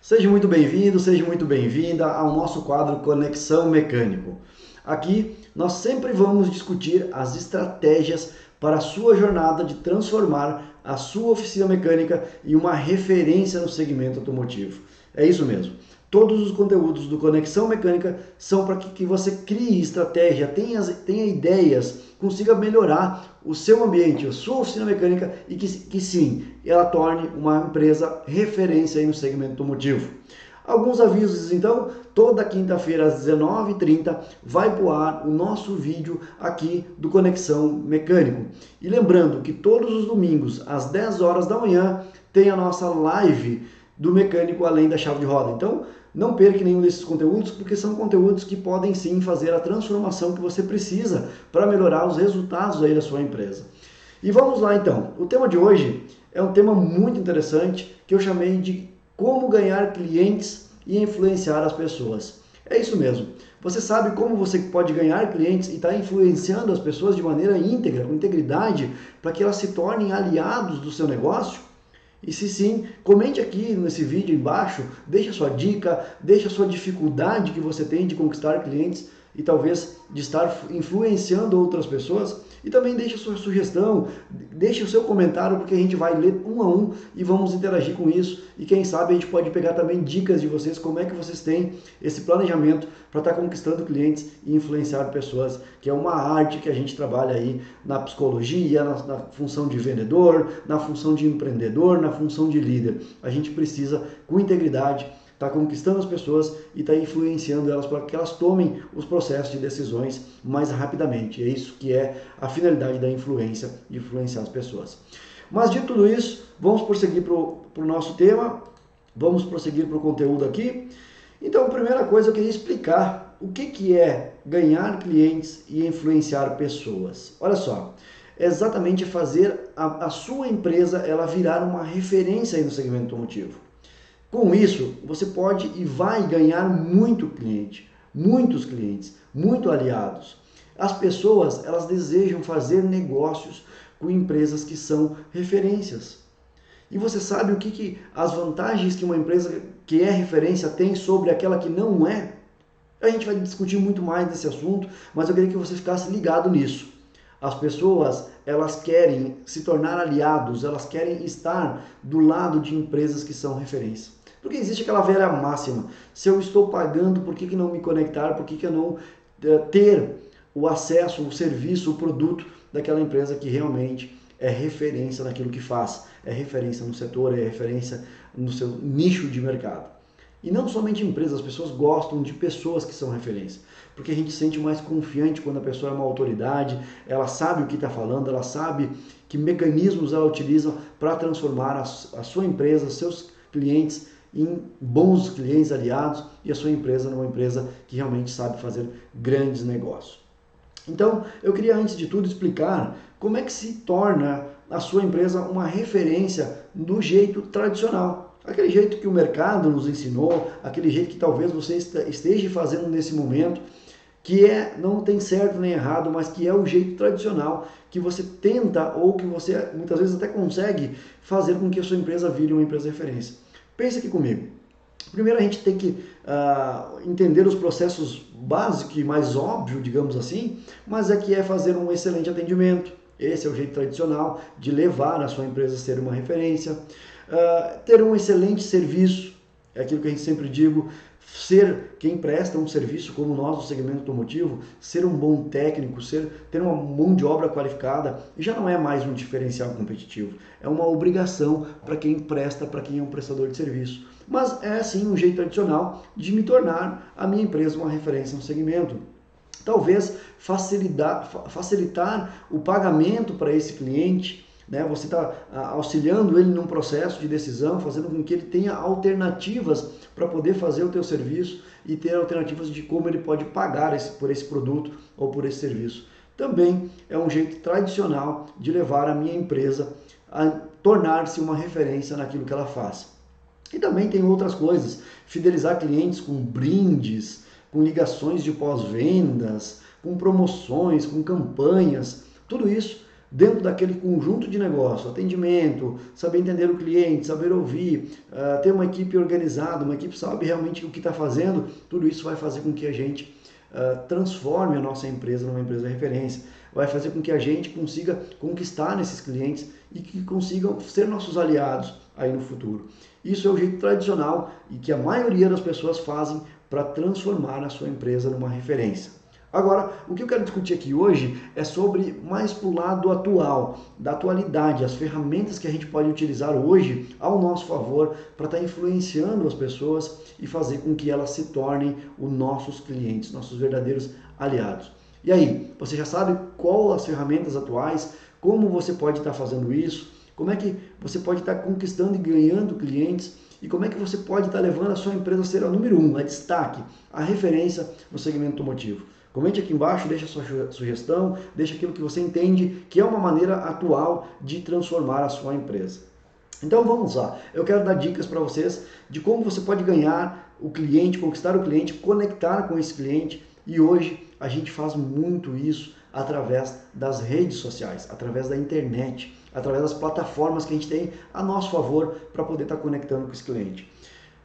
Seja muito bem-vindo, seja muito bem-vinda ao nosso quadro Conexão Mecânico. Aqui nós sempre vamos discutir as estratégias para a sua jornada de transformar a sua oficina mecânica em uma referência no segmento automotivo. É isso mesmo. Todos os conteúdos do Conexão Mecânica são para que você crie estratégia, tenha ideias, consiga melhorar o seu ambiente, a sua oficina mecânica e que sim, ela torne uma empresa referência aí no segmento automotivo. Alguns avisos então, toda quinta-feira às 19h30 vai voar o nosso vídeo aqui do Conexão Mecânico. E lembrando que todos os domingos às 10 horas da manhã tem a nossa live do Mecânico Além da Chave de Roda. Então, não perca nenhum desses conteúdos, porque são conteúdos que podem sim fazer a transformação que você precisa para melhorar os resultados aí da sua empresa. E vamos lá então. O tema de hoje é um tema muito interessante que eu chamei de como ganhar clientes e influenciar as pessoas. É isso mesmo. Você sabe como você pode ganhar clientes e está influenciando as pessoas de maneira íntegra, com integridade, para que elas se tornem aliados do seu negócio? E se sim, comente aqui nesse vídeo embaixo, deixa sua dica, deixa sua dificuldade que você tem de conquistar clientes e talvez de estar influenciando outras pessoas. E também deixa sua sugestão, deixa o seu comentário, porque a gente vai ler um a um e vamos interagir com isso. E quem sabe a gente pode pegar também dicas de vocês, como é que vocês têm esse planejamento para estar conquistando clientes e influenciar pessoas, que é uma arte que a gente trabalha aí na psicologia, na função de vendedor, na função de empreendedor, na função de líder. A gente precisa, com integridade, está conquistando as pessoas e está influenciando elas para que elas tomem os processos de decisões mais rapidamente. É isso que é a finalidade da influência, de influenciar as pessoas. Mas dito tudo isso, vamos prosseguir para o nosso tema, vamos prosseguir para o conteúdo aqui. Então, a primeira coisa eu queria explicar o que é ganhar clientes e influenciar pessoas. Olha só, é exatamente fazer a sua empresa ela virar uma referência aí no segmento automotivo. Com isso, você pode e vai ganhar muito cliente, muitos clientes, muito aliados. As pessoas, elas desejam fazer negócios com empresas que são referências. E você sabe o que as vantagens que uma empresa que é referência tem sobre aquela que não é? A gente vai discutir muito mais desse assunto, mas eu queria que você ficasse ligado nisso. As pessoas, elas querem se tornar aliados, elas querem estar do lado de empresas que são referência. Porque existe aquela velha máxima, se eu estou pagando, por que não me conectar, por que eu não ter o acesso, o serviço, o produto daquela empresa que realmente é referência naquilo que faz, é referência no setor, é referência no seu nicho de mercado. E não somente empresas, as pessoas gostam de pessoas que são referência, porque a gente se sente mais confiante quando a pessoa é uma autoridade, ela sabe o que está falando, ela sabe que mecanismos ela utiliza para transformar a sua empresa, seus clientes em bons clientes aliados e a sua empresa numa empresa que realmente sabe fazer grandes negócios. Então, eu queria antes de tudo explicar como é que se torna a sua empresa uma referência do jeito tradicional. Aquele jeito que o mercado nos ensinou, aquele jeito que talvez você esteja fazendo nesse momento, que não tem certo nem errado, mas que é o jeito tradicional que você tenta ou que você muitas vezes até consegue fazer com que a sua empresa vire uma empresa referência. Pensa aqui comigo. Primeiro a gente tem que entender os processos básicos e mais óbvio, digamos assim, mas é que é fazer um excelente atendimento. Esse é o jeito tradicional de levar a sua empresa a ser uma referência. Ter um excelente serviço, é aquilo que a gente sempre digo, ser quem presta um serviço como nós no segmento automotivo, ser um bom técnico, ter uma mão de obra qualificada, já não é mais um diferencial competitivo, é uma obrigação para quem presta, para quem é um prestador de serviço. Mas é sim um jeito tradicional de me tornar a minha empresa uma referência no segmento. Talvez facilitar o pagamento para esse cliente, né? Você está auxiliando ele num processo de decisão, fazendo com que ele tenha alternativas para poder fazer o teu serviço e ter alternativas de como ele pode pagar por esse produto ou por esse serviço. Também é um jeito tradicional de levar a minha empresa a tornar-se uma referência naquilo que ela faz. E também tem outras coisas, fidelizar clientes com brindes, com ligações de pós-vendas, com promoções, com campanhas, tudo isso dentro daquele conjunto de negócio, atendimento, saber entender o cliente, saber ouvir, ter uma equipe organizada, uma equipe que sabe realmente o que está fazendo, tudo isso vai fazer com que a gente transforme a nossa empresa numa empresa de referência, vai fazer com que a gente consiga conquistar esses clientes e que consigam ser nossos aliados aí no futuro. Isso é o jeito tradicional e que a maioria das pessoas fazem para transformar a sua empresa numa referência. Agora, o que eu quero discutir aqui hoje é sobre mais para o lado atual, da atualidade, as ferramentas que a gente pode utilizar hoje ao nosso favor para estar influenciando as pessoas e fazer com que elas se tornem os nossos clientes, nossos verdadeiros aliados. E aí, você já sabe qual as ferramentas atuais, como você pode estar fazendo isso, como é que você pode estar conquistando e ganhando clientes e como é que você pode estar levando a sua empresa a ser a número 1, a destaque, a referência no segmento automotivo. Comente aqui embaixo, deixa a sua sugestão, deixa aquilo que você entende que é uma maneira atual de transformar a sua empresa. Então vamos lá, eu quero dar dicas para vocês de como você pode ganhar o cliente, conquistar o cliente, conectar com esse cliente e hoje a gente faz muito isso através das redes sociais, através da internet, através das plataformas que a gente tem a nosso favor para poder estar conectando com esse cliente.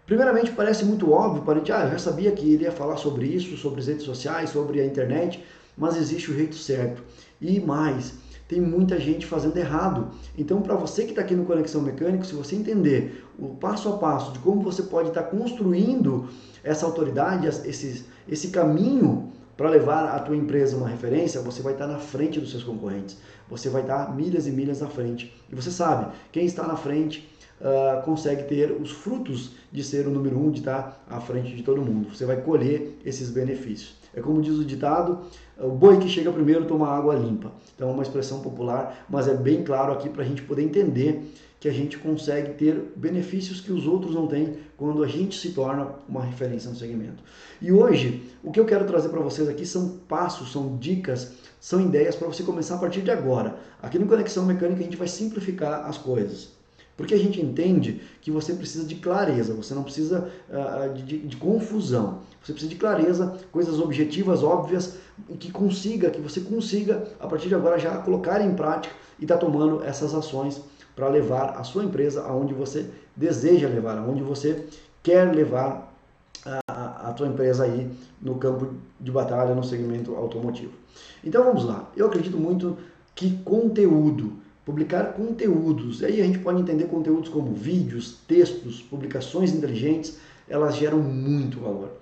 Primeiramente, parece muito óbvio para a gente, eu já sabia que ele ia falar sobre isso, sobre as redes sociais, sobre a internet, mas existe o jeito certo. E mais, tem muita gente fazendo errado. Então, para você que está aqui no Conexão Mecânico, se você entender o passo a passo de como você pode estar construindo essa autoridade, esse caminho para levar a tua empresa uma referência, você vai estar na frente dos seus concorrentes. Você vai estar milhas e milhas na frente. E você sabe, quem está na frente consegue ter os frutos de ser o número 1, de estar à frente de todo mundo. Você vai colher esses benefícios. É como diz o ditado, o boi que chega primeiro toma água limpa. Então é uma expressão popular, mas é bem claro aqui para a gente poder entender que a gente consegue ter benefícios que os outros não têm quando a gente se torna uma referência no segmento. E hoje, o que eu quero trazer para vocês aqui são passos, são dicas, são ideias para você começar a partir de agora. Aqui no Conexão Mecânica a gente vai simplificar as coisas. Porque a gente entende que você precisa de clareza, você não precisa de confusão. Você precisa de clareza, coisas objetivas, óbvias, que você consiga, a partir de agora, já colocar em prática e estar tomando essas ações para levar a sua empresa aonde você deseja levar, aonde você quer levar a tua empresa aí no campo de batalha, no segmento automotivo. Então vamos lá, eu acredito muito que conteúdo, publicar conteúdos, e aí a gente pode entender conteúdos como vídeos, textos, publicações inteligentes, elas geram muito valor.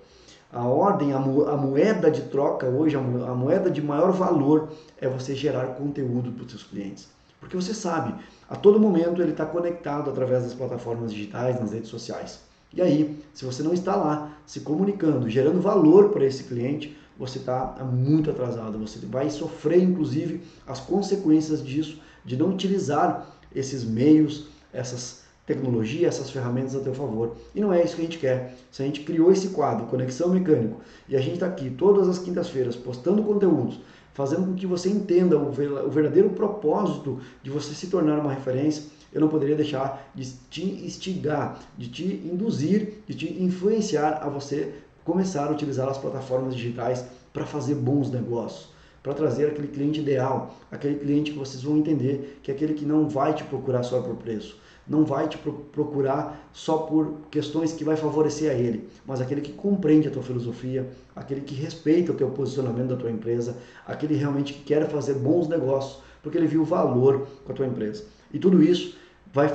A ordem, a moeda de troca hoje, a moeda de maior valor é você gerar conteúdo para os seus clientes. Porque você sabe, a todo momento ele está conectado através das plataformas digitais, nas redes sociais. E aí, se você não está lá se comunicando, gerando valor para esse cliente, você está muito atrasado. Você vai sofrer, inclusive, as consequências disso, de não utilizar esses meios, essas tecnologias, essas ferramentas a teu favor. E não é isso que a gente quer. Se a gente criou esse quadro, Conexão Mecânico, e a gente está aqui todas as quintas-feiras postando conteúdos, fazendo com que você entenda o verdadeiro propósito de você se tornar uma referência, eu não poderia deixar de te instigar, de te induzir, de te influenciar a você começar a utilizar as plataformas digitais para fazer bons negócios, para trazer aquele cliente ideal, aquele cliente que vocês vão entender que é aquele que não vai te procurar só por preço, não vai te procurar só por questões que vai favorecer a ele, mas aquele que compreende a tua filosofia, aquele que respeita o teu posicionamento da tua empresa, aquele realmente que quer fazer bons negócios, porque ele viu valor com a tua empresa. E tudo isso vai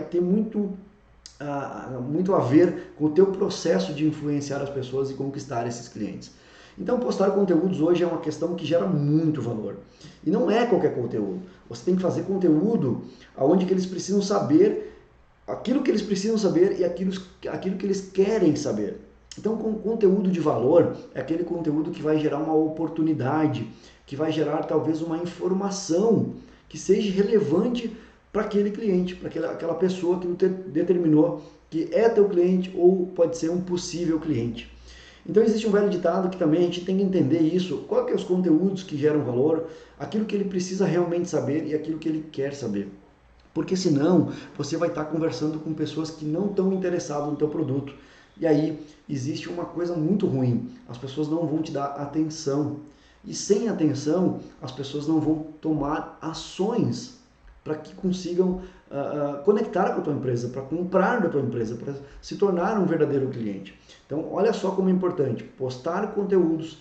ter muito a ver com o teu processo de influenciar as pessoas e conquistar esses clientes. Então, postar conteúdos hoje é uma questão que gera muito valor. E não é qualquer conteúdo. Você tem que fazer conteúdo onde que eles precisam saber aquilo que eles precisam saber e aquilo que eles querem saber. Então, com conteúdo de valor, é aquele conteúdo que vai gerar uma oportunidade, que vai gerar talvez uma informação que seja relevante para aquele cliente, para aquela pessoa que determinou que é teu cliente ou pode ser um possível cliente. Então existe um velho ditado que também a gente tem que entender isso, qual que é os conteúdos que geram valor, aquilo que ele precisa realmente saber e aquilo que ele quer saber. Porque senão você vai estar conversando com pessoas que não estão interessadas no teu produto. E aí existe uma coisa muito ruim, as pessoas não vão te dar atenção. E sem atenção, as pessoas não vão tomar ações para que consigam conectar com a tua empresa, para comprar da tua empresa, para se tornar um verdadeiro cliente. Então, olha só como é importante postar conteúdos.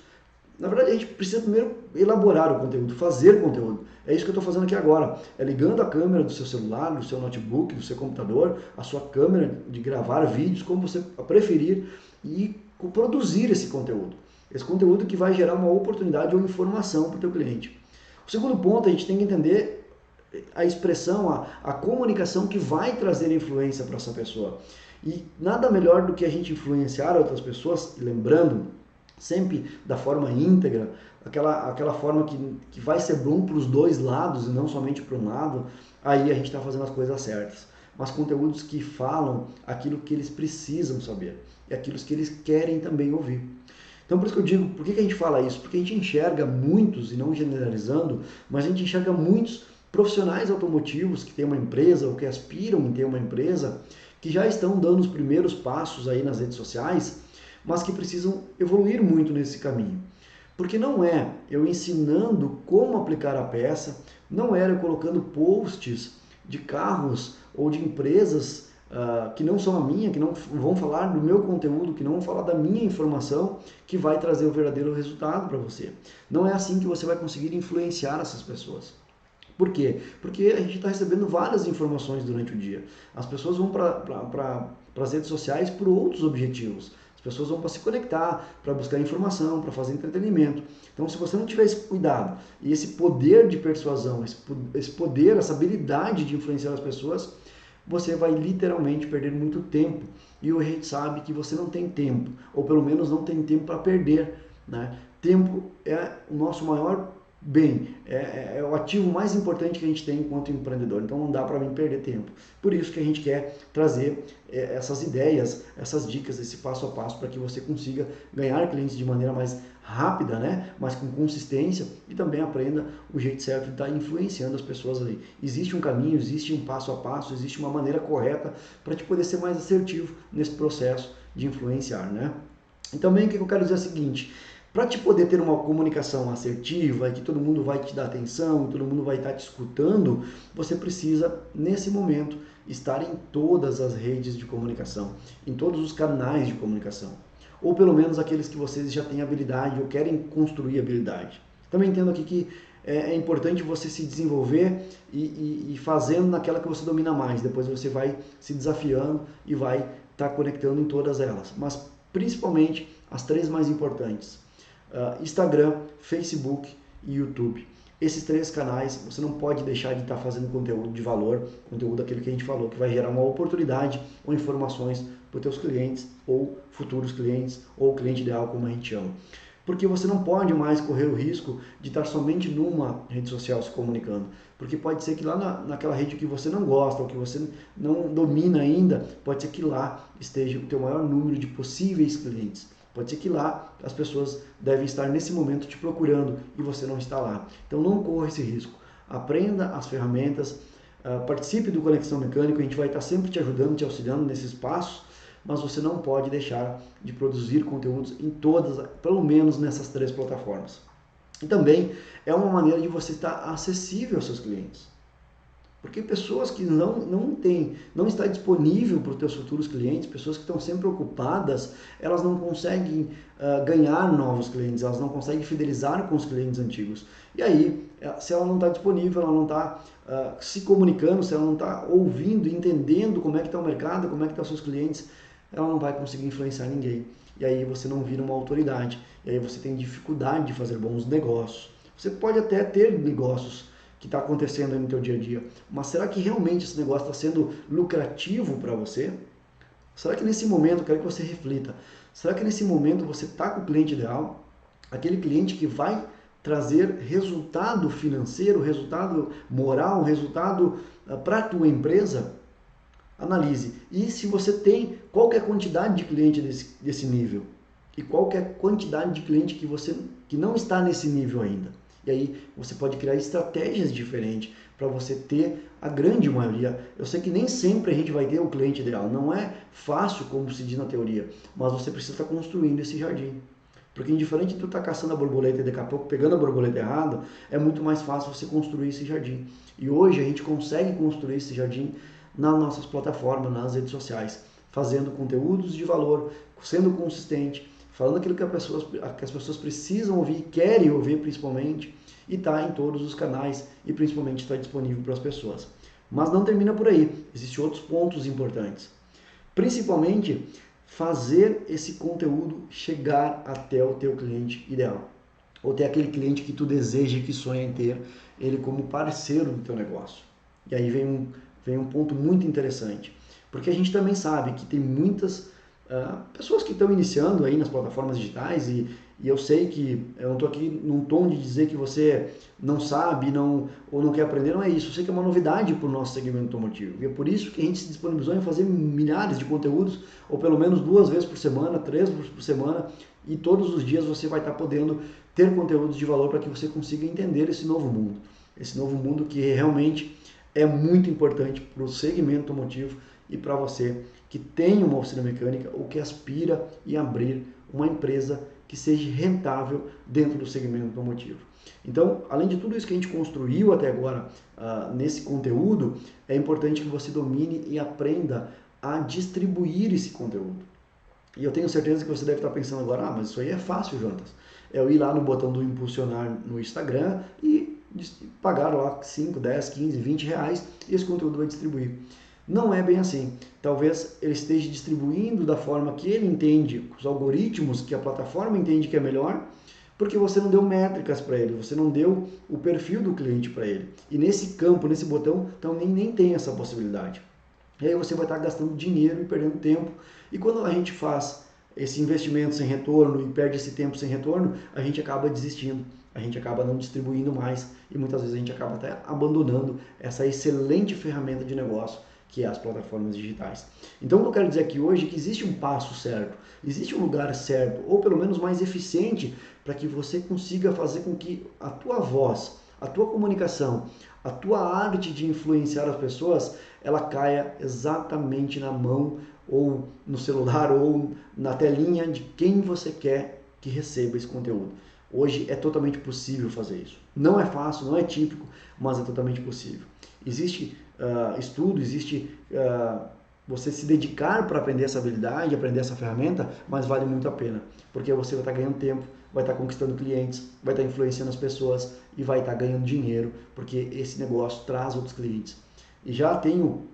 Na verdade, a gente precisa primeiro elaborar o conteúdo, fazer conteúdo. É isso que eu estou fazendo aqui agora. É ligando a câmera do seu celular, do seu notebook, do seu computador, a sua câmera de gravar vídeos, como você preferir, e produzir esse conteúdo. Esse conteúdo que vai gerar uma oportunidade ou informação para o teu cliente. O segundo ponto, a gente tem que entender a expressão, a comunicação que vai trazer influência para essa pessoa. E nada melhor do que a gente influenciar outras pessoas, lembrando, sempre da forma íntegra, aquela forma que vai ser bom para os dois lados e não somente para um lado, aí a gente está fazendo as coisas certas. Mas conteúdos que falam aquilo que eles precisam saber e aquilo que eles querem também ouvir. Então, por isso que eu digo, por que a gente fala isso? Porque a gente enxerga muitos, e não generalizando, mas a gente enxerga muitos profissionais automotivos que têm uma empresa ou que aspiram em ter uma empresa, que já estão dando os primeiros passos aí nas redes sociais, mas que precisam evoluir muito nesse caminho. Porque não é eu ensinando como aplicar a peça, não é eu colocando posts de carros ou de empresas que não são a minha, que não vão falar do meu conteúdo, que não vão falar da minha informação, que vai trazer o verdadeiro resultado para você. Não é assim que você vai conseguir influenciar essas pessoas. Por quê? Porque a gente está recebendo várias informações durante o dia. As pessoas vão para as redes sociais por outros objetivos. As pessoas vão para se conectar, para buscar informação, para fazer entretenimento. Então, se você não tiver esse cuidado e esse poder de persuasão, esse poder, essa habilidade de influenciar as pessoas, você vai literalmente perder muito tempo. E a gente sabe que você não tem tempo, ou pelo menos não tem tempo para perder, né? Tempo é o nosso maior bem, é o ativo mais importante que a gente tem enquanto empreendedor, então não dá para mim perder tempo. Por isso que a gente quer trazer essas ideias, essas dicas, esse passo a passo para que você consiga ganhar clientes de maneira mais rápida, né? Mas com consistência, e também aprenda o jeito certo de estar influenciando as pessoas ali. Existe um caminho, existe um passo a passo, existe uma maneira correta para te poder ser mais assertivo nesse processo de influenciar, né? E também o que eu quero dizer é o seguinte: para te poder ter uma comunicação assertiva, que todo mundo vai te dar atenção, todo mundo vai estar te escutando, você precisa, nesse momento, estar em todas as redes de comunicação, em todos os canais de comunicação. Ou pelo menos aqueles que vocês já têm habilidade ou querem construir habilidade. Também entendo aqui que é importante você se desenvolver e fazendo naquela que você domina mais. Depois você vai se desafiando e vai estar conectando em todas elas. Mas principalmente as três mais importantes: Instagram, Facebook e YouTube. Esses três canais você não pode deixar de estar fazendo conteúdo de valor, conteúdo daquele que a gente falou, que vai gerar uma oportunidade ou informações para os teus clientes ou futuros clientes ou cliente ideal, como a gente chama. Porque você não pode mais correr o risco de estar somente numa rede social se comunicando. Porque pode ser que lá naquela rede que você não gosta ou que você não domina ainda, pode ser que lá esteja o teu maior número de possíveis clientes. Pode ser que lá as pessoas devem estar nesse momento te procurando e você não está lá. Então não corra esse risco. Aprenda as ferramentas, participe do Conexão Mecânico, a gente vai estar sempre te ajudando, te auxiliando nesses passos, mas você não pode deixar de produzir conteúdos em todas, pelo menos nessas três plataformas. E também é uma maneira de você estar acessível aos seus clientes. Porque pessoas que não está disponível para os teus futuros clientes, pessoas que estão sempre ocupadas, elas não conseguem ganhar novos clientes, elas não conseguem fidelizar com os clientes antigos. E aí, se ela não está disponível, ela não está se comunicando, se ela não está ouvindo, entendendo como é que está o mercado, como é que estão os seus clientes, ela não vai conseguir influenciar ninguém. E aí você não vira uma autoridade. E aí você tem dificuldade de fazer bons negócios. Você pode até ter negócios que está acontecendo aí no teu dia a dia, mas será que realmente esse negócio está sendo lucrativo para você? Será que nesse momento, eu quero que você reflita, será que nesse momento você está com o cliente ideal? Aquele cliente que vai trazer resultado financeiro, resultado moral, resultado para a tua empresa? Analise. E se você tem, qual que é a quantidade de cliente desse nível? E qual que é a quantidade de cliente que não está nesse nível ainda? E aí você pode criar estratégias diferentes para você ter a grande maioria. Eu sei que nem sempre a gente vai ter o cliente ideal, não é fácil como se diz na teoria, mas você precisa estar construindo esse jardim. Porque indiferente de tu estar caçando a borboleta e daqui a pouco pegando a borboleta errada, é muito mais fácil você construir esse jardim. E hoje a gente consegue construir esse jardim nas nossas plataformas, nas redes sociais, fazendo conteúdos de valor, sendo consistente, falando aquilo que as pessoas precisam ouvir, querem ouvir principalmente, e está em todos os canais e principalmente está disponível para as pessoas. Mas não termina por aí, existem outros pontos importantes. Principalmente, fazer esse conteúdo chegar até o teu cliente ideal, ou até aquele cliente que tu deseja e que sonha em ter ele como parceiro do teu negócio. E aí vem um ponto muito interessante, porque a gente também sabe que tem muitas pessoas que estão iniciando aí nas plataformas digitais e eu sei que eu não estou aqui num tom de dizer que você não sabe ou não quer aprender, não é isso. Eu sei que é uma novidade para o nosso segmento automotivo e é por isso que a gente se disponibilizou em fazer milhares de conteúdos, ou pelo menos 2 vezes por semana, 3 vezes por semana, e todos os dias você vai estar podendo ter conteúdos de valor para que você consiga entender esse novo mundo que realmente é muito importante para o segmento automotivo e para você que tem uma oficina mecânica ou que aspira em abrir uma empresa que seja rentável dentro do segmento automotivo. Então, além de tudo isso que a gente construiu até agora nesse conteúdo, é importante que você domine e aprenda a distribuir esse conteúdo. E eu tenho certeza que você deve estar pensando agora, mas isso aí é fácil, Jonas. É eu ir lá no botão do impulsionar no Instagram e pagar lá 5, 10, 15, 20 reais e esse conteúdo vai distribuir. Não é bem assim. Talvez ele esteja distribuindo da forma que ele entende, os algoritmos que a plataforma entende que é melhor, porque você não deu métricas para ele, você não deu o perfil do cliente para ele. E nesse campo, nesse botão, então nem tem essa possibilidade. E aí você vai estar gastando dinheiro e perdendo tempo. E quando a gente faz esse investimento sem retorno e perde esse tempo sem retorno, a gente acaba desistindo, a gente acaba não distribuindo mais e muitas vezes a gente acaba até abandonando essa excelente ferramenta de negócio que é as plataformas digitais. Então, o que eu quero dizer aqui hoje é que existe um passo certo, existe um lugar certo, ou pelo menos mais eficiente, para que você consiga fazer com que a tua voz, a tua comunicação, a tua arte de influenciar as pessoas, ela caia exatamente na mão, ou no celular, ou na telinha de quem você quer que receba esse conteúdo. Hoje é totalmente possível fazer isso. Não é fácil, não é típico, mas é totalmente possível. Existe estudo, existe você se dedicar para aprender essa habilidade, aprender essa ferramenta, mas vale muito a pena, porque você vai estar ganhando tempo, vai estar conquistando clientes, vai estar influenciando as pessoas e vai estar ganhando dinheiro, porque esse negócio traz outros clientes. E já tenho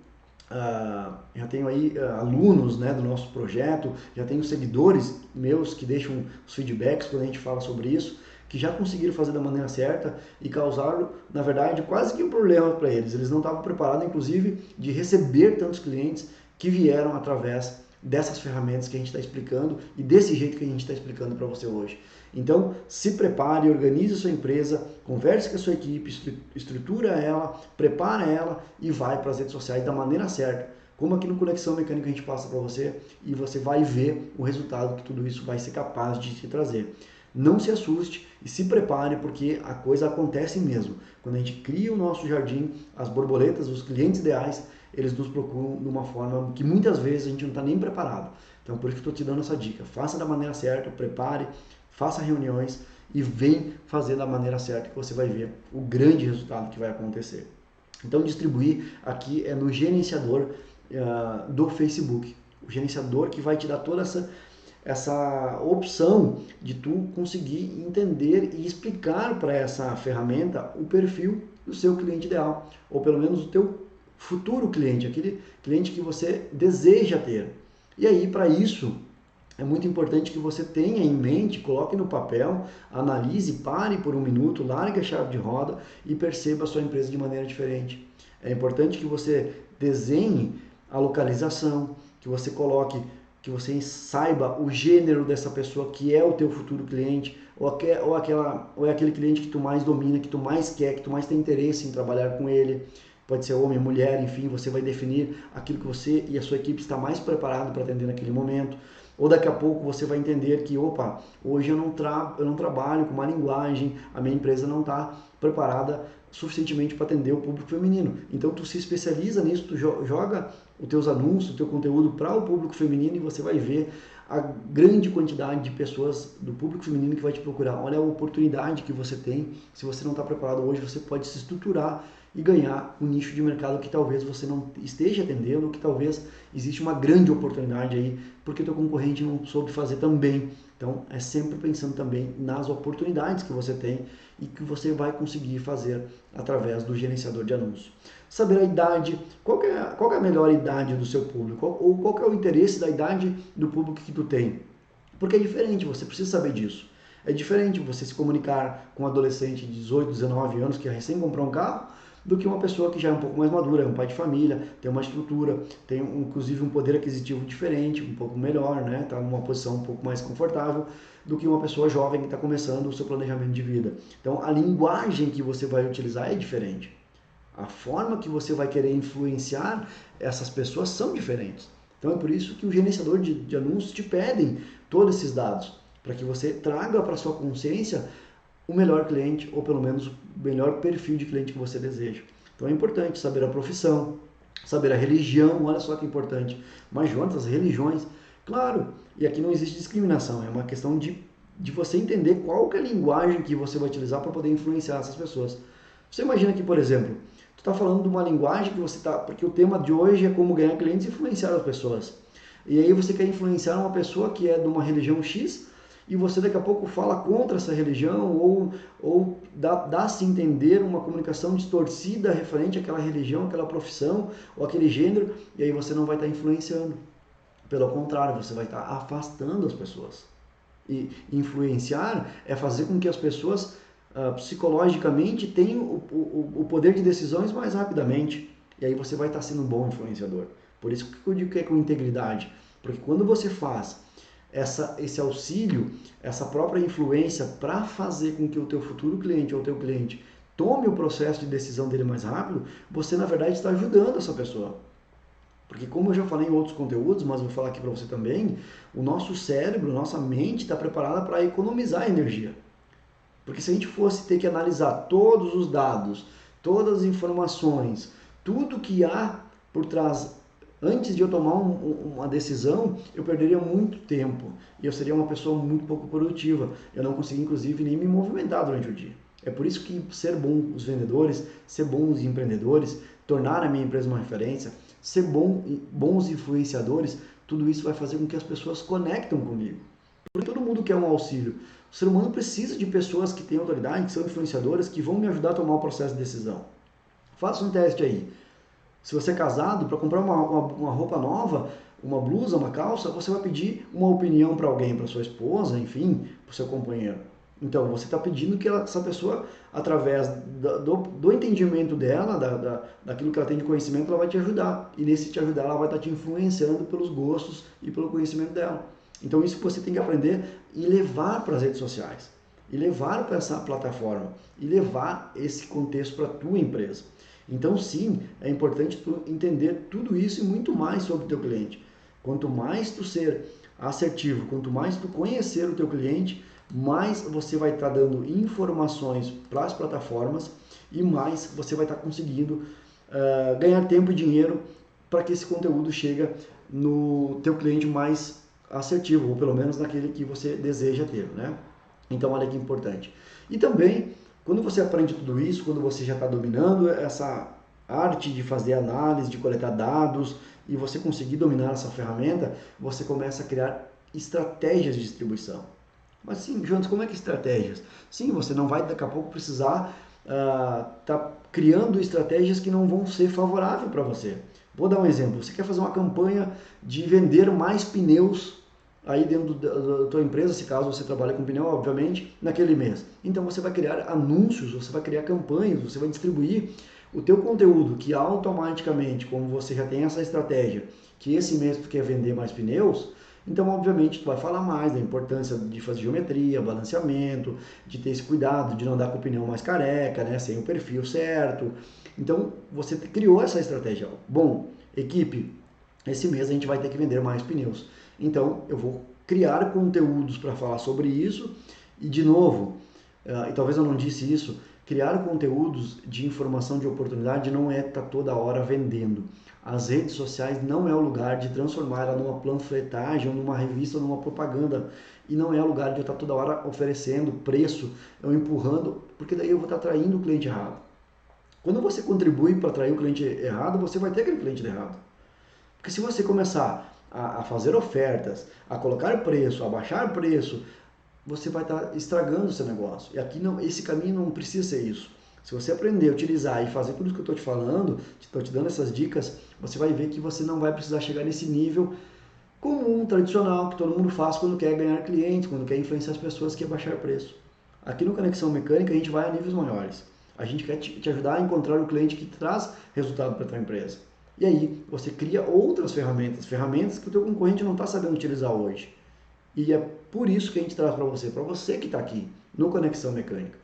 aí alunos, né, do nosso projeto, já tenho seguidores meus que deixam os feedbacks quando a gente fala sobre isso, que já conseguiram fazer da maneira certa e causaram, na verdade, quase que um problema para eles. Eles não estavam preparados, inclusive, de receber tantos clientes que vieram através dessas ferramentas que a gente está explicando e desse jeito que a gente está explicando para você hoje. Então, se prepare, organize a sua empresa, converse com a sua equipe, estrutura ela, prepara ela e vai para as redes sociais da maneira certa. Como aqui no Conexão Mecânica a gente passa para você e você vai ver o resultado que tudo isso vai ser capaz de te trazer. Não se assuste e se prepare, porque a coisa acontece mesmo. Quando a gente cria o nosso jardim, as borboletas, os clientes ideais, eles nos procuram de uma forma que muitas vezes a gente não está nem preparado. Então, por isso que estou te dando essa dica. Faça da maneira certa, prepare, faça reuniões e vem fazer da maneira certa que você vai ver o grande resultado que vai acontecer. Então, distribuir aqui é no gerenciador do Facebook. O gerenciador que vai te dar toda essa opção de tu conseguir entender e explicar para essa ferramenta o perfil do seu cliente ideal, ou pelo menos o teu futuro cliente, aquele cliente que você deseja ter. E aí, para isso, é muito importante que você tenha em mente, coloque no papel, analise, pare por um minuto, largue a chave de roda e perceba a sua empresa de maneira diferente. É importante que você desenhe a localização, que você coloque, que você saiba o gênero dessa pessoa que é o teu futuro cliente, ou é aquele cliente que tu mais domina, que tu mais quer, que tu mais tem interesse em trabalhar com ele. Pode ser homem, mulher, enfim, você vai definir aquilo que você e a sua equipe está mais preparado para atender naquele momento. Ou daqui a pouco você vai entender que, opa, hoje eu não trabalho com uma linguagem, a minha empresa não está preparada suficientemente para atender o público feminino. Então tu se especializa nisso, tu joga os teus anúncios, o teu conteúdo para o público feminino e você vai ver a grande quantidade de pessoas do público feminino que vai te procurar. Olha a oportunidade que você tem. Se você não está preparado hoje, você pode se estruturar e ganhar um nicho de mercado que talvez você não esteja atendendo, que talvez existe uma grande oportunidade aí, porque teu concorrente não soube fazer também. Então, é sempre pensando também nas oportunidades que você tem e que você vai conseguir fazer através do gerenciador de anúncios. Saber a idade, qual é a melhor idade do seu público, ou qual é o interesse da idade do público que tu tem. Porque é diferente, você precisa saber disso. É diferente você se comunicar com um adolescente de 18, 19 anos que recém comprou um carro, do que uma pessoa que já é um pouco mais madura, é um pai de família, tem uma estrutura, tem inclusive um poder aquisitivo diferente, um pouco melhor, né? Está numa posição um pouco mais confortável do que uma pessoa jovem que está começando o seu planejamento de vida. Então, a linguagem que você vai utilizar é diferente. A forma que você vai querer influenciar essas pessoas são diferentes. Então, é por isso que o gerenciador de anúncios te pedem todos esses dados, para que você traga para sua consciência o melhor cliente, ou pelo menos o melhor perfil de cliente que você deseja. Então é importante saber a profissão, saber a religião, olha só que importante. Mas juntas, as religiões, claro, e aqui não existe discriminação, é uma questão de você entender qual que é a linguagem que você vai utilizar para poder influenciar essas pessoas. Você imagina que, por exemplo, tu está falando de uma linguagem que você está, porque o tema de hoje é como ganhar clientes e influenciar as pessoas. E aí você quer influenciar uma pessoa que é de uma religião X, e você daqui a pouco fala contra essa religião ou dá-se a entender uma comunicação distorcida referente àquela religião, àquela profissão ou aquele gênero, e aí você não vai estar influenciando. Pelo contrário, você vai estar afastando as pessoas. E influenciar é fazer com que as pessoas psicologicamente tenham o poder de decisões mais rapidamente. E aí você vai estar sendo um bom influenciador. Por isso que eu digo que é com integridade. Porque quando você faz esse auxílio, essa própria influência para fazer com que o teu futuro cliente ou o teu cliente tome o processo de decisão dele mais rápido, você na verdade está ajudando essa pessoa. Porque como eu já falei em outros conteúdos, mas vou falar aqui para você também, o nosso cérebro, nossa mente está preparada para economizar energia. Porque se a gente fosse ter que analisar todos os dados, todas as informações, tudo que há por trás antes de eu tomar uma decisão, eu perderia muito tempo e eu seria uma pessoa muito pouco produtiva. Eu não conseguiria, inclusive, nem me movimentar durante o dia. É por isso que ser bom os vendedores, ser bons empreendedores, tornar a minha empresa uma referência, ser bons influenciadores, tudo isso vai fazer com que as pessoas conectem comigo. Porque todo mundo quer um auxílio. O ser humano precisa de pessoas que têm autoridade, que são influenciadoras, que vão me ajudar a tomar o processo de decisão. Faça um teste aí. Se você é casado, para comprar uma roupa nova, uma blusa, uma calça, você vai pedir uma opinião para alguém, para sua esposa, enfim, para o seu companheiro. Então, você está pedindo que essa pessoa, através do entendimento dela, daquilo que ela tem de conhecimento, ela vai te ajudar. E nesse te ajudar, ela vai estar te influenciando pelos gostos e pelo conhecimento dela. Então, isso você tem que aprender e levar para as redes sociais. E levar para essa plataforma. E levar esse contexto para a tua empresa. Então, sim, é importante tu entender tudo isso e muito mais sobre o teu cliente. Quanto mais tu ser assertivo, quanto mais tu conhecer o teu cliente, mais você vai estar dando informações para as plataformas e mais você vai estar conseguindo ganhar tempo e dinheiro para que esse conteúdo chegue no teu cliente mais assertivo, ou pelo menos naquele que você deseja ter, né? Então, olha que importante. E também, quando você aprende tudo isso, quando você já está dominando essa arte de fazer análise, de coletar dados, e você conseguir dominar essa ferramenta, você começa a criar estratégias de distribuição. Mas sim, Jonas, como é que estratégias? Sim, você não vai daqui a pouco precisar tá criando estratégias que não vão ser favoráveis para você. Vou dar um exemplo. Você quer fazer uma campanha de vender mais pneus aí dentro da tua empresa, se caso você trabalha com pneu, obviamente, naquele mês. Então você vai criar anúncios, você vai criar campanhas, você vai distribuir o teu conteúdo que automaticamente, como você já tem essa estratégia, que esse mês tu quer vender mais pneus, então obviamente tu vai falar mais da importância de fazer geometria, balanceamento, de ter esse cuidado, de não andar com o pneu mais careca, né, sem o perfil certo. Então você criou essa estratégia. Bom, equipe, esse mês a gente vai ter que vender mais pneus. Então, eu vou criar conteúdos para falar sobre isso. E, de novo, e talvez eu não disse isso, Criar conteúdos de informação de oportunidade não é estar toda hora vendendo. As redes sociais não é o lugar de transformar ela numa panfletagem, ou numa revista, ou numa propaganda. E não é o lugar de eu estar toda hora oferecendo preço, eu empurrando, porque daí eu vou estar atraindo o cliente errado. Quando você contribui para atrair o cliente errado, você vai ter aquele cliente errado. Porque se você começar a fazer ofertas, a colocar preço, a baixar preço, você vai estar estragando o seu negócio. E aqui não, esse caminho não precisa ser isso. Se você aprender a utilizar e fazer tudo isso que eu estou te falando, estou te dando essas dicas, você vai ver que você não vai precisar chegar nesse nível comum, tradicional, que todo mundo faz quando quer ganhar clientes, quando quer influenciar as pessoas, que é baixar preço. Aqui no Conexão Mecânica a gente vai a níveis maiores. A gente quer te ajudar a encontrar o cliente que traz resultado para a tua empresa. E aí você cria outras ferramentas, ferramentas que o teu concorrente não está sabendo utilizar hoje. E é por isso que a gente traz para você que está aqui no Conexão Mecânica.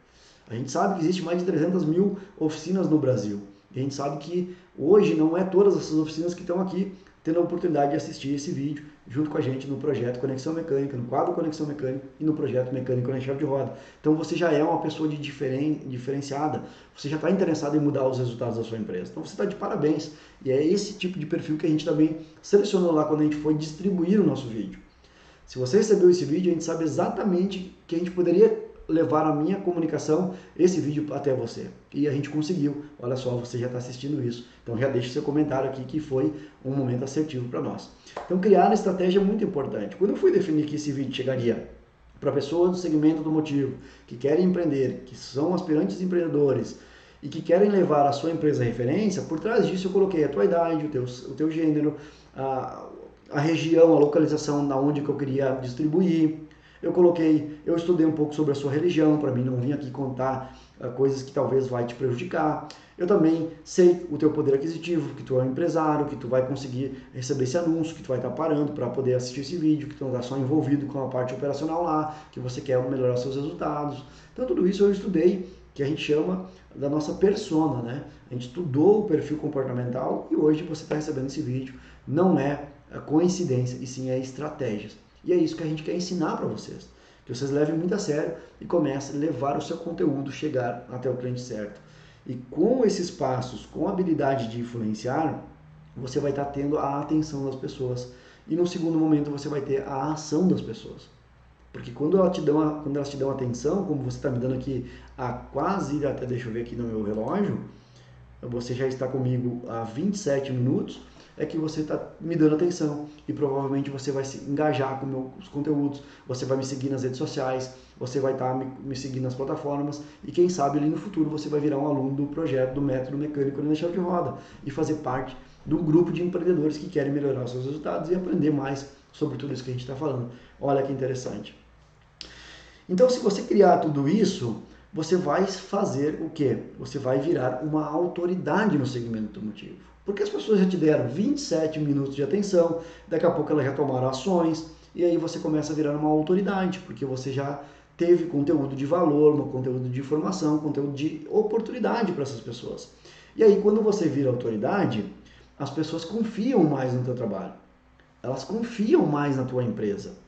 A gente sabe que existe mais de 300 mil oficinas no Brasil. E a gente sabe que hoje não é todas essas oficinas que estão aqui tendo a oportunidade de assistir esse vídeo junto com a gente no projeto Conexão Mecânica, no quadro Conexão Mecânica e no projeto Mecânico na Chave de Roda. Então você já é uma pessoa diferenciada, você já está interessado em mudar os resultados da sua empresa. Então você está de parabéns. E é esse tipo de perfil que a gente também selecionou lá quando a gente foi distribuir o nosso vídeo. Se você recebeu esse vídeo, a gente sabe exatamente que a gente poderia levar a minha comunicação, esse vídeo até você. E a gente conseguiu. Olha só, você já está assistindo isso. Então já deixe seu comentário aqui que foi um momento assertivo para nós. Então criar a estratégia é muito importante. Quando eu fui definir que esse vídeo chegaria para pessoas do segmento automotivo, que querem empreender, que são aspirantes empreendedores e que querem levar a sua empresa à referência, por trás disso eu coloquei a tua idade, o teu gênero, a região, a localização na onde que eu queria distribuir. Eu estudei um pouco sobre a sua religião, para mim não vir aqui contar coisas que talvez vai te prejudicar. Eu também sei o teu poder aquisitivo, que tu é um empresário, que tu vai conseguir receber esse anúncio, que tu vai estar parando para poder assistir esse vídeo, que tu não está só envolvido com a parte operacional lá, que você quer melhorar seus resultados. Então tudo isso eu estudei, que a gente chama da nossa persona, né? A gente estudou o perfil comportamental e hoje você está recebendo esse vídeo. Não é coincidência, e sim é estratégias. E é isso que a gente quer ensinar para vocês. Que vocês levem muito a sério e comecem a levar o seu conteúdo, chegar até o cliente certo. E com esses passos, com a habilidade de influenciar, você vai estar tendo a atenção das pessoas. E no segundo momento você vai ter a ação das pessoas. Porque quando elas te dão atenção, como você está me dando aqui há quase, até deixa eu ver aqui no meu relógio, você já está comigo há 27 minutos, é que você está me dando atenção e provavelmente você vai se engajar com meus conteúdos, você vai me seguir nas redes sociais, você vai estar me seguindo nas plataformas e quem sabe ali no futuro você vai virar um aluno do projeto do Método Mecânico na Chave de Roda e fazer parte do grupo de empreendedores que querem melhorar os seus resultados e aprender mais sobre tudo isso que a gente está falando. Olha que interessante. Então, se você criar tudo isso, você vai fazer o quê? Você vai virar uma autoridade no segmento automotivo. Porque as pessoas já te deram 27 minutos de atenção, daqui a pouco elas já tomaram ações, e aí você começa a virar uma autoridade, porque você já teve conteúdo de valor, um conteúdo de informação, conteúdo de oportunidade para essas pessoas. E aí, quando você vira autoridade, as pessoas confiam mais no teu trabalho. Elas confiam mais na tua empresa.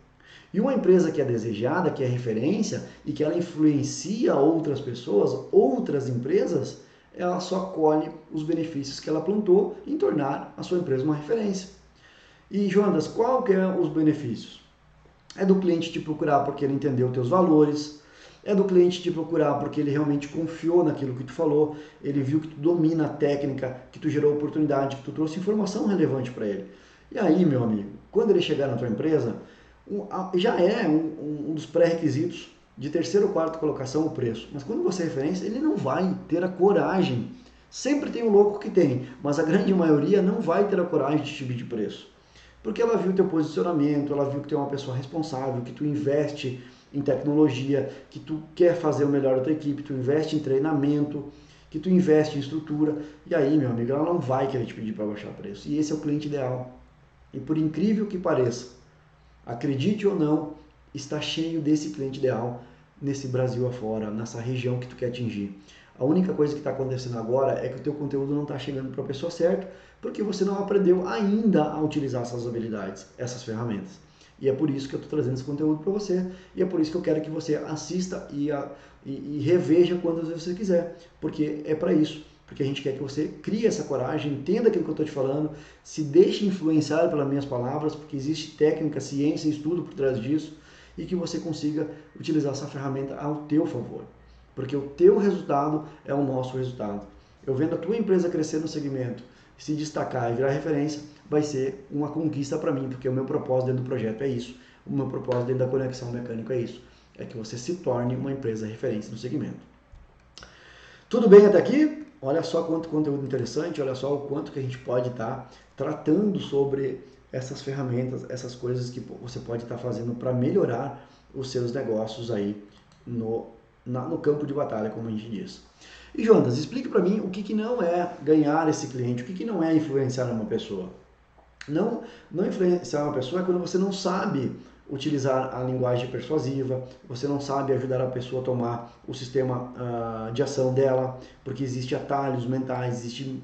E uma empresa que é desejada, que é referência e que ela influencia outras pessoas, outras empresas, ela só colhe os benefícios que ela plantou em tornar a sua empresa uma referência. E, Jonas, qual que é os benefícios? É do cliente te procurar porque ele entendeu os teus valores, é do cliente te procurar porque ele realmente confiou naquilo que tu falou, ele viu que tu domina a técnica, que tu gerou oportunidade, que tu trouxe informação relevante para ele. E aí, meu amigo, quando ele chegar na tua empresa, já é um dos pré-requisitos de terceira ou quarta colocação o preço. Mas quando você é referência, ele não vai ter a coragem. Sempre tem um louco que tem, mas a grande maioria não vai ter a coragem de subir de preço. Porque ela viu teu posicionamento, ela viu que tu é uma pessoa responsável, que tu investe em tecnologia, que tu quer fazer o melhor da tua equipe, tu investe em treinamento, que tu investe em estrutura. E aí, meu amigo, ela não vai querer te pedir para baixar o preço. E esse é o cliente ideal. E por incrível que pareça, acredite ou não, está cheio desse cliente ideal nesse Brasil afora, nessa região que tu quer atingir. A única coisa que está acontecendo agora é que o teu conteúdo não está chegando para a pessoa certa, porque você não aprendeu ainda a utilizar essas habilidades, essas ferramentas. E é por isso que eu estou trazendo esse conteúdo para você, e é por isso que eu quero que você assista e reveja quantas vezes você quiser, porque é para isso. Porque a gente quer que você crie essa coragem, entenda aquilo que eu estou te falando, se deixe influenciar pelas minhas palavras, porque existe técnica, ciência, estudo por trás disso, e que você consiga utilizar essa ferramenta ao teu favor. Porque o teu resultado é o nosso resultado. Eu vendo a tua empresa crescer no segmento, se destacar e virar referência, vai ser uma conquista para mim, porque o meu propósito dentro do projeto é isso. O meu propósito dentro da Conexão Mecânico é isso. É que você se torne uma empresa referência no segmento. Tudo bem até aqui? Olha só quanto conteúdo interessante, olha só o quanto que a gente pode estar tratando sobre essas ferramentas, essas coisas que você pode estar fazendo para melhorar os seus negócios aí no campo de batalha, como a gente diz. E Jonas, explique para mim o que não é ganhar esse cliente, o que não é influenciar uma pessoa. Não influenciar uma pessoa é quando você não sabe utilizar a linguagem persuasiva, você não sabe ajudar a pessoa a tomar o sistema de ação dela, porque existe atalhos mentais, existe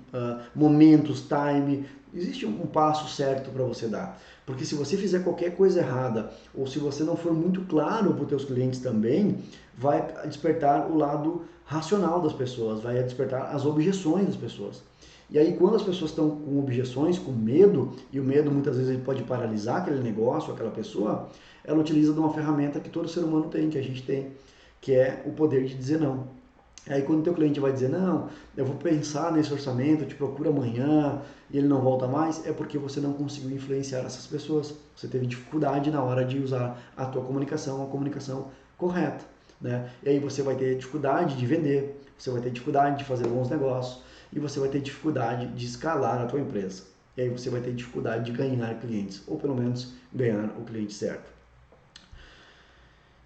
momentos, time, existe um passo certo para você dar. Porque se você fizer qualquer coisa errada, ou se você não for muito claro para os teus clientes também, vai despertar o lado racional das pessoas, vai despertar as objeções das pessoas. E aí, quando as pessoas estão com objeções, com medo, e o medo muitas vezes ele pode paralisar aquele negócio, aquela pessoa, ela utiliza de uma ferramenta que todo ser humano tem, que a gente tem, que é o poder de dizer não. Aí, quando o teu cliente vai dizer, não, eu vou pensar nesse orçamento, eu te procuro amanhã, e ele não volta mais, é porque você não conseguiu influenciar essas pessoas. Você teve dificuldade na hora de usar a tua comunicação, a comunicação correta. Né? E aí você vai ter dificuldade de vender, você vai ter dificuldade de fazer bons negócios, e você vai ter dificuldade de escalar a tua empresa. E aí você vai ter dificuldade de ganhar clientes, ou pelo menos ganhar o cliente certo.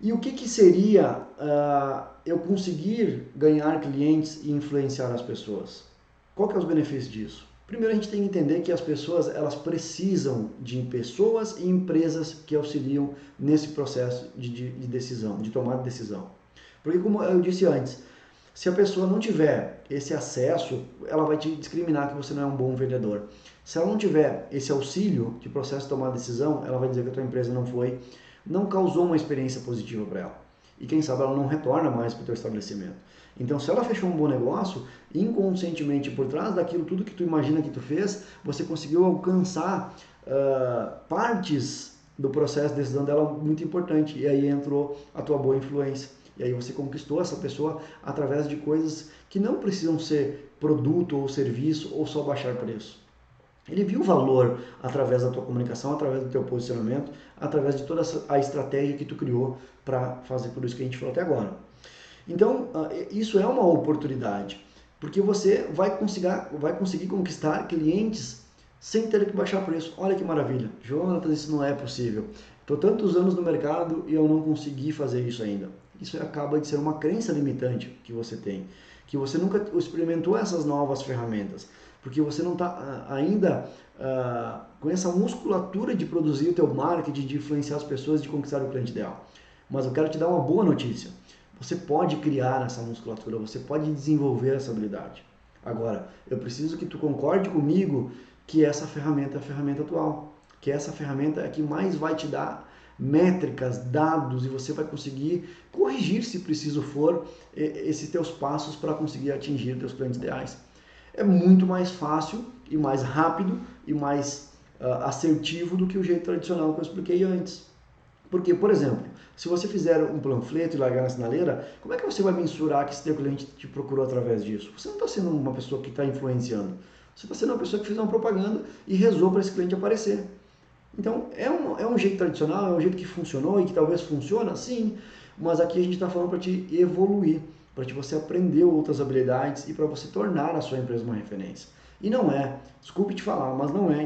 E o que seria eu conseguir ganhar clientes e influenciar as pessoas? Qual que é os benefícios disso? Primeiro a gente tem que entender que as pessoas elas precisam de pessoas e empresas que auxiliam nesse processo de decisão, de tomada de decisão. Porque como eu disse antes, se a pessoa não tiver esse acesso, ela vai te discriminar que você não é um bom vendedor. Se ela não tiver esse auxílio de processo de tomar decisão, ela vai dizer que a tua empresa não causou uma experiência positiva para ela. E quem sabe ela não retorna mais para o teu estabelecimento. Então, se ela fechou um bom negócio, inconscientemente por trás daquilo tudo que tu imagina que tu fez, você conseguiu alcançar partes do processo de decisão dela muito importante. E aí entrou a tua boa influência. E aí você conquistou essa pessoa através de coisas que não precisam ser produto ou serviço ou só baixar preço. Ele viu valor através da tua comunicação, através do teu posicionamento, através de toda a estratégia que tu criou para fazer tudo isso que a gente falou até agora. Então, isso é uma oportunidade, porque você vai conseguir conquistar clientes sem ter que baixar preço. Olha que maravilha. Jonatas, isso não é possível. Estou tantos anos no mercado e eu não consegui fazer isso ainda. Isso acaba de ser uma crença limitante que você tem, que você nunca experimentou essas novas ferramentas, porque você não está ainda com essa musculatura de produzir o teu marketing, de influenciar as pessoas, de conquistar o cliente ideal. Mas eu quero te dar uma boa notícia. Você pode criar essa musculatura, você pode desenvolver essa habilidade. Agora, eu preciso que tu concorde comigo que essa ferramenta é a ferramenta atual, que essa ferramenta é a que mais vai te dar métricas, dados, e você vai conseguir corrigir, se preciso for, esses teus passos para conseguir atingir teus clientes ideais. É muito mais fácil e mais rápido e mais assertivo do que o jeito tradicional que eu expliquei antes. Porque, por exemplo, se você fizer um panfleto e largar na sinaleira, como é que você vai mensurar que esse teu cliente te procurou através disso? Você não está sendo uma pessoa que está influenciando. Você está sendo uma pessoa que fez uma propaganda e rezou para esse cliente aparecer. Então, é um jeito tradicional, é um jeito que funcionou e que talvez funciona, sim, mas aqui a gente está falando para te evoluir, para você aprender outras habilidades e para você tornar a sua empresa uma referência. E não é, desculpe te falar, mas não é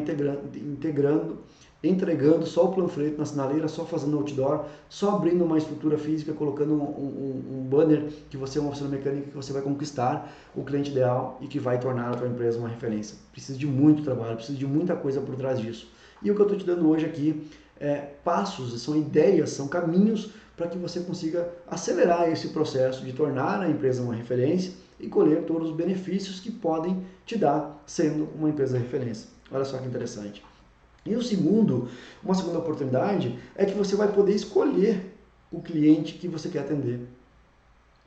entregando só o panfleto na sinaleira, só fazendo outdoor, só abrindo uma estrutura física, colocando um banner que você é uma oficina mecânica, que você vai conquistar o cliente ideal e que vai tornar a tua empresa uma referência. Precisa de muito trabalho, precisa de muita coisa por trás disso. E o que eu estou te dando hoje aqui é passos, são ideias, são caminhos para que você consiga acelerar esse processo de tornar a empresa uma referência e colher todos os benefícios que podem te dar sendo uma empresa referência. Olha só que interessante. E uma segunda oportunidade é que você vai poder escolher o cliente que você quer atender.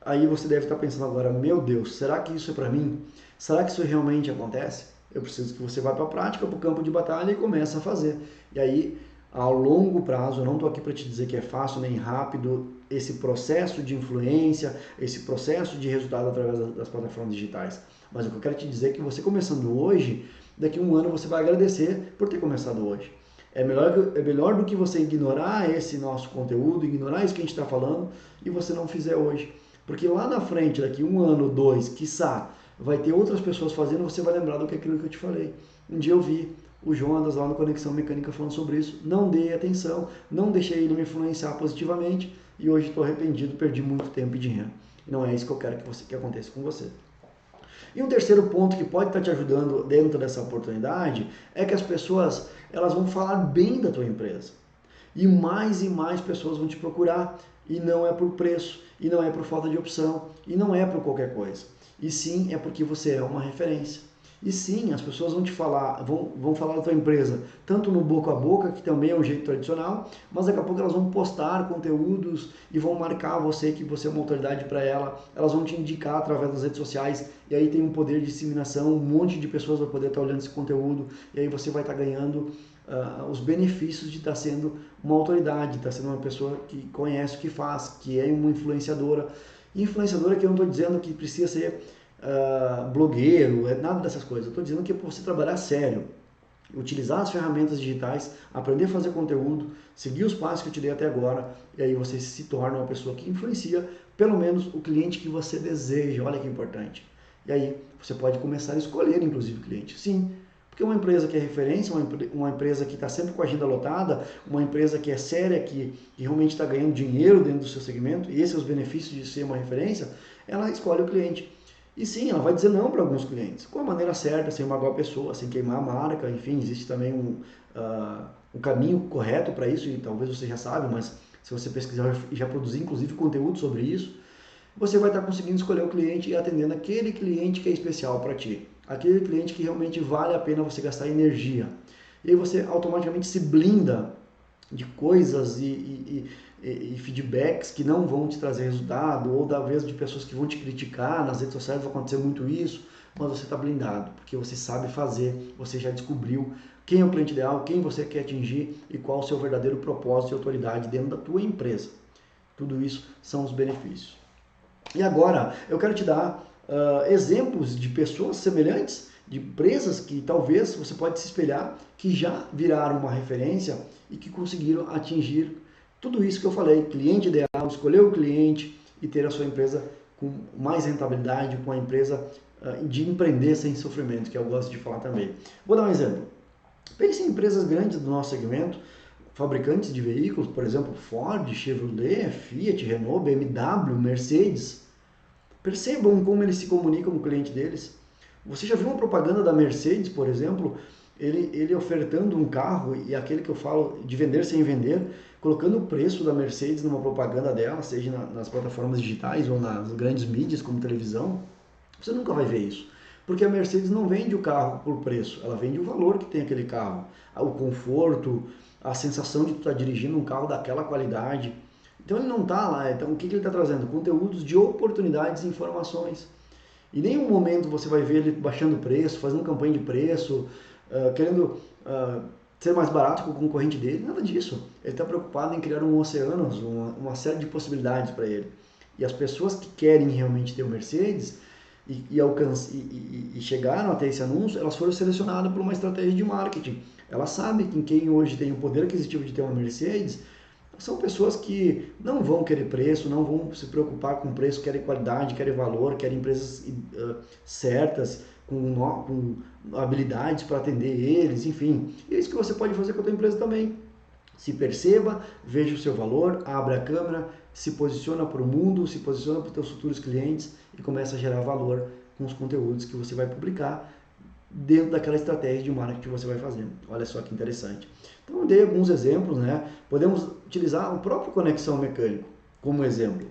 Aí você deve estar pensando agora, meu Deus, será que isso é para mim? Será que isso realmente acontece? Eu preciso que você vá para a prática, para o campo de batalha e comece a fazer. E aí, ao longo prazo, eu não estou aqui para te dizer que é fácil nem rápido esse processo de influência, esse processo de resultado através das plataformas digitais. Mas o que eu quero te dizer é que você começando hoje, daqui a um ano você vai agradecer por ter começado hoje. É melhor do que você ignorar esse nosso conteúdo, ignorar isso que a gente está falando e você não fizer hoje. Porque lá na frente, daqui um ano, dois, quiçá, vai ter outras pessoas fazendo, você vai lembrar do que aquilo que eu te falei. Um dia eu vi o Jonas lá no Conexão Mecânica falando sobre isso, não dei atenção, não deixei ele me influenciar positivamente e hoje estou arrependido, perdi muito tempo e dinheiro. E não é isso que eu quero que aconteça com você. E um terceiro ponto que pode estar te ajudando dentro dessa oportunidade é que as pessoas elas vão falar bem da tua empresa. E mais pessoas vão te procurar. E não é por preço, e não é por falta de opção, e não é por qualquer coisa. E sim, é porque você é uma referência. E sim, as pessoas vão te falar, vão falar da tua empresa, tanto no boca a boca, que também é um jeito tradicional, mas daqui a pouco elas vão postar conteúdos e vão marcar você, que você é uma autoridade para ela, elas vão te indicar através das redes sociais, e aí tem um poder de disseminação, um monte de pessoas vai poder estar olhando esse conteúdo, e aí você vai estar ganhando os benefícios de estar sendo uma autoridade, de estar sendo uma pessoa que conhece o que faz, que é uma influenciadora. E influenciadora que eu não estou dizendo que precisa ser blogueiro, nada dessas coisas. Eu estou dizendo que é para você trabalhar sério, utilizar as ferramentas digitais, aprender a fazer conteúdo, seguir os passos que eu te dei até agora, e aí você se torna uma pessoa que influencia pelo menos o cliente que você deseja. Olha que importante. E aí você pode começar a escolher, inclusive, o cliente. Sim, porque uma empresa que é referência, uma empresa que está sempre com a agenda lotada, uma empresa que é séria, que realmente está ganhando dinheiro dentro do seu segmento, e esses são os benefícios de ser uma referência, ela escolhe o cliente. E sim, ela vai dizer não para alguns clientes, com a maneira certa, sem magoar a pessoa, sem queimar a marca, enfim, existe também um caminho correto para isso, e talvez você já sabe, mas se você pesquisar e já produzir inclusive conteúdo sobre isso, você vai estar conseguindo escolher o cliente e atendendo aquele cliente que é especial para ti, aquele cliente que realmente vale a pena você gastar energia. E aí você automaticamente se blinda de coisas e feedbacks que não vão te trazer resultado, ou da vez de pessoas que vão te criticar, nas redes sociais vai acontecer muito isso, mas você está blindado, porque você sabe fazer, você já descobriu quem é o cliente ideal, quem você quer atingir e qual o seu verdadeiro propósito e autoridade dentro da tua empresa. Tudo isso são os benefícios. E agora eu quero te dar exemplos de pessoas semelhantes, de empresas que talvez você pode se espelhar, que já viraram uma referência e que conseguiram atingir tudo isso que eu falei, cliente ideal, escolher o cliente e ter a sua empresa com mais rentabilidade, com a empresa de empreender sem sofrimento, que eu gosto de falar também. Vou dar um exemplo. Pense em empresas grandes do nosso segmento, fabricantes de veículos, por exemplo, Ford, Chevrolet, Fiat, Renault, BMW, Mercedes. Percebam como eles se comunicam com o cliente deles. Você já viu uma propaganda da Mercedes, por exemplo, ele ofertando um carro, e aquele que eu falo de vender sem vender, colocando o preço da Mercedes numa propaganda dela, seja nas plataformas digitais ou nas grandes mídias como televisão, você nunca vai ver isso. Porque a Mercedes não vende o carro por preço, ela vende o valor que tem aquele carro, o conforto, a sensação de tu estar dirigindo um carro daquela qualidade. Então ele não está lá, então o que ele está trazendo? Conteúdos de oportunidades e informações. E em nenhum momento você vai ver ele baixando preço, fazendo campanha de preço, querendo ser mais barato que o concorrente dele, nada disso. Ele está preocupado em criar um oceano, uma série de possibilidades para ele. E as pessoas que querem realmente ter o Mercedes e chegaram até esse anúncio, elas foram selecionadas por uma estratégia de marketing. Elas sabem que quem hoje tem o poder aquisitivo de ter uma Mercedes são pessoas que não vão querer preço, não vão se preocupar com preço, querem qualidade, querem valor, querem empresas certas, com habilidades para atender eles, enfim. E é isso que você pode fazer com a tua empresa também. Se perceba, veja o seu valor, abre a câmera, se posiciona para o mundo, se posiciona para os teus futuros clientes e começa a gerar valor com os conteúdos que você vai publicar dentro daquela estratégia de marketing que você vai fazer. Olha só que interessante. Então eu dei alguns exemplos, né? Podemos utilizar o próprio Conexão Mecânico como exemplo.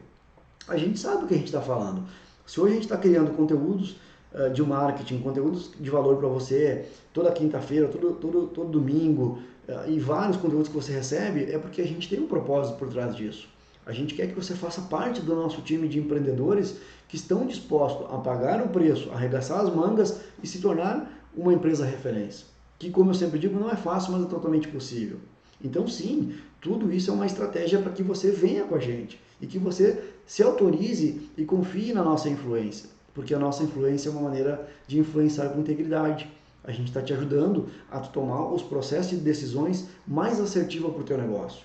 A gente sabe o que a gente está falando. Se hoje a gente está criando conteúdos de marketing, conteúdos de valor para você, toda quinta-feira, todo domingo, e vários conteúdos que você recebe, é porque a gente tem um propósito por trás disso. A gente quer que você faça parte do nosso time de empreendedores que estão dispostos a pagar o preço, arregaçar as mangas e se tornar uma empresa referência. Que, como eu sempre digo, não é fácil, mas é totalmente possível. Então, sim, tudo isso é uma estratégia para que você venha com a gente e que você se autorize e confie na nossa influência, porque a nossa influência é uma maneira de influenciar com integridade. A gente está te ajudando a tomar os processos de decisões mais assertivos para o teu negócio.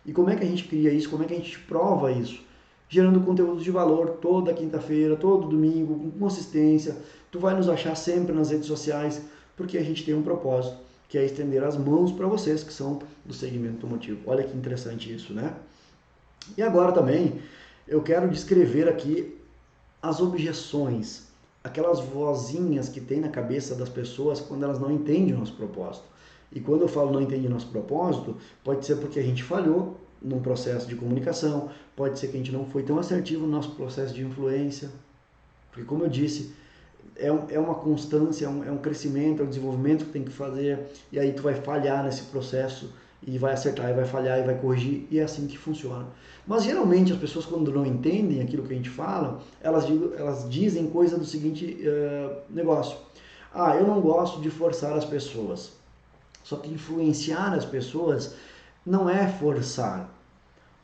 E como é que a gente cria isso? Como é que a gente prova isso? Gerando conteúdos de valor toda quinta-feira, todo domingo, com consistência. Tu vai nos achar sempre nas redes sociais, porque a gente tem um propósito, que é estender as mãos para vocês que são do segmento automotivo. Olha que interessante isso, né? E agora também eu quero descrever aqui as objeções, aquelas vozinhas que tem na cabeça das pessoas quando elas não entendem o nosso propósito. E quando eu falo não entende nosso propósito, pode ser porque a gente falhou num processo de comunicação, pode ser que a gente não foi tão assertivo no nosso processo de influência, porque como eu disse, é uma constância, é um crescimento, é um desenvolvimento que tem que fazer, e aí tu vai falhar nesse processo, e vai acertar, e vai falhar, e vai corrigir, e é assim que funciona. Mas geralmente as pessoas, quando não entendem aquilo que a gente fala, elas dizem coisa do seguinte negócio: ah, eu não gosto de forçar as pessoas. Só que influenciar as pessoas não é forçar.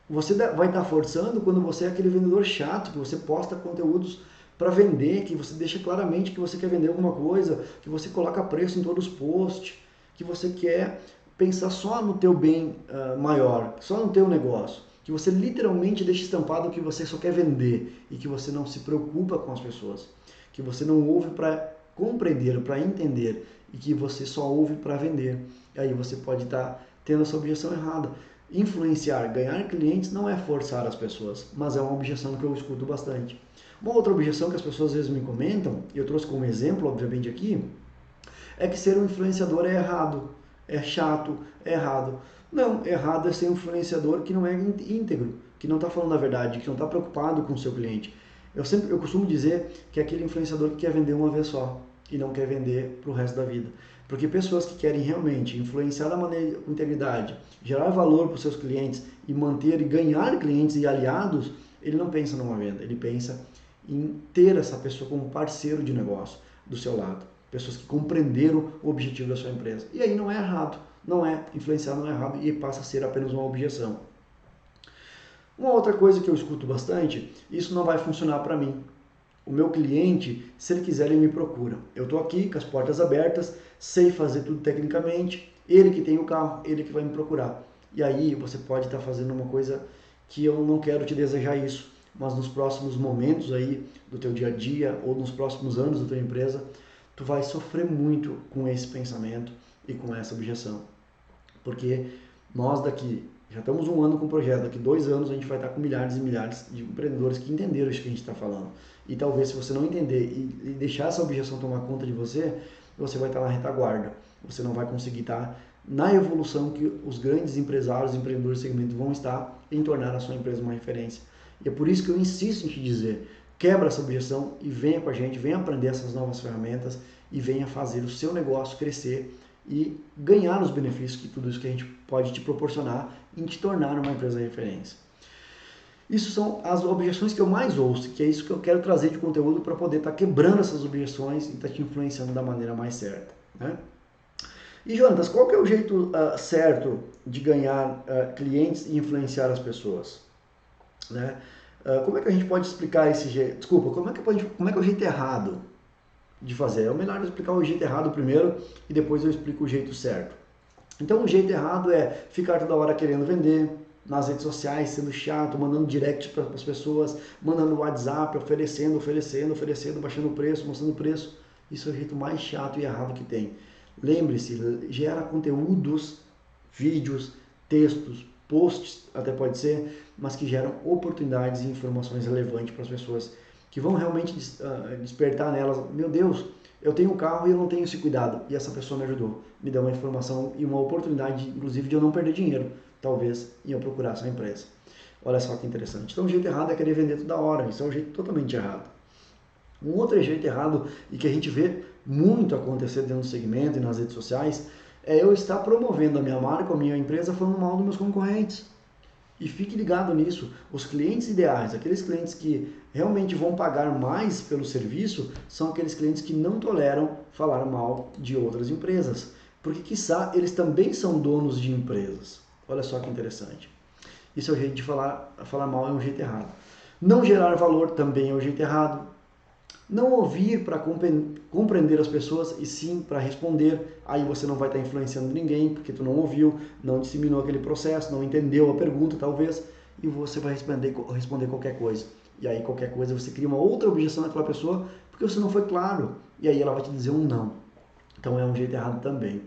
Você vai estar forçando quando você é aquele vendedor chato, que você posta conteúdos para vender, que você deixa claramente que você quer vender alguma coisa, que você coloca preço em todos os posts, que você quer pensar só no teu bem maior, só no teu negócio, que você literalmente deixa estampado que você só quer vender e que você não se preocupa com as pessoas, que você não ouve para compreender, para entender, e que você só ouve para vender. E aí você pode estar tendo essa objeção errada. Influenciar, ganhar clientes não é forçar as pessoas, mas é uma objeção que eu escuto bastante. Uma outra objeção que as pessoas às vezes me comentam, e eu trouxe como exemplo, obviamente, aqui, é que ser um influenciador é errado, é chato, é errado. Não, errado é ser um influenciador que não é íntegro, que não está falando a verdade, que não está preocupado com o seu cliente. Eu costumo dizer que é aquele influenciador que quer vender uma vez só e não quer vender para o resto da vida. Porque pessoas que querem realmente influenciar da maneira com integridade, gerar valor para os seus clientes e manter e ganhar clientes e aliados, ele não pensa numa venda, ele pensa em ter essa pessoa como parceiro de negócio do seu lado. Pessoas que compreenderam o objetivo da sua empresa. E aí não é errado, influenciar não é errado e passa a ser apenas uma objeção. Uma outra coisa que eu escuto bastante, isso não vai funcionar para mim. O meu cliente, se ele quiser, ele me procura. Eu estou aqui com as portas abertas, sei fazer tudo tecnicamente, ele que tem o carro, ele que vai me procurar. E aí você pode estar fazendo uma coisa que eu não quero te desejar isso, mas nos próximos momentos aí do teu dia a dia ou nos próximos anos da tua empresa, tu vai sofrer muito com esse pensamento e com essa objeção. Porque nós daqui já estamos um ano com o projeto, daqui 2 anos a gente vai estar com milhares e milhares de empreendedores que entenderam isso que a gente está falando. E talvez se você não entender e deixar essa objeção tomar conta de você, você vai estar na retaguarda. Você não vai conseguir estar na evolução que os grandes empresários, empreendedores do segmento vão estar em tornar a sua empresa uma referência. E é por isso que eu insisto em te dizer, quebra essa objeção e venha com a gente, venha aprender essas novas ferramentas e venha fazer o seu negócio crescer e ganhar os benefícios que tudo isso que a gente pode te proporcionar em te tornar uma empresa de referência. Isso são as objeções que eu mais ouço, que é isso que eu quero trazer de conteúdo para poder estar quebrando essas objeções e estar te influenciando da maneira mais certa, né? E Jonatas, qual que é o jeito certo de ganhar clientes e influenciar as pessoas? Né? Como é que a gente pode explicar esse jeito? Desculpa, como é que é o jeito errado de fazer? É melhor explicar o jeito errado primeiro e depois eu explico o jeito certo. Então o jeito errado é ficar toda hora querendo vender nas redes sociais, sendo chato, mandando direct para as pessoas, mandando WhatsApp, oferecendo, baixando o preço, mostrando o preço. Isso é o jeito mais chato e errado que tem. Lembre-se, gera conteúdos, vídeos, textos, posts, até pode ser, mas que geram oportunidades e informações relevantes para as pessoas, que vão realmente despertar nelas, meu Deus, eu tenho um carro e eu não tenho esse cuidado, e essa pessoa me ajudou, me deu uma informação e uma oportunidade, inclusive, de eu não perder dinheiro, talvez, em eu procurar essa empresa. Olha só que interessante. Então o jeito errado é querer vender toda hora, isso é um jeito totalmente errado. Um outro jeito errado, e que a gente vê muito acontecer dentro do segmento e nas redes sociais, é eu estar promovendo a minha marca, a minha empresa, falando mal dos meus concorrentes. E fique ligado nisso, os clientes ideais, aqueles clientes que realmente vão pagar mais pelo serviço, são aqueles clientes que não toleram falar mal de outras empresas, porque quiçá eles também são donos de empresas. Olha só que interessante. Isso é o jeito de falar mal, é um jeito errado. Não gerar valor também é o jeito errado. Não ouvir para compreender as pessoas e sim para responder. Aí você não vai estar influenciando ninguém, porque tu não ouviu, não disseminou aquele processo, não entendeu a pergunta talvez, e você vai responder qualquer coisa. E aí qualquer coisa você cria uma outra objeção naquela pessoa, porque você não foi claro. E aí ela vai te dizer um não. Então é um jeito errado também.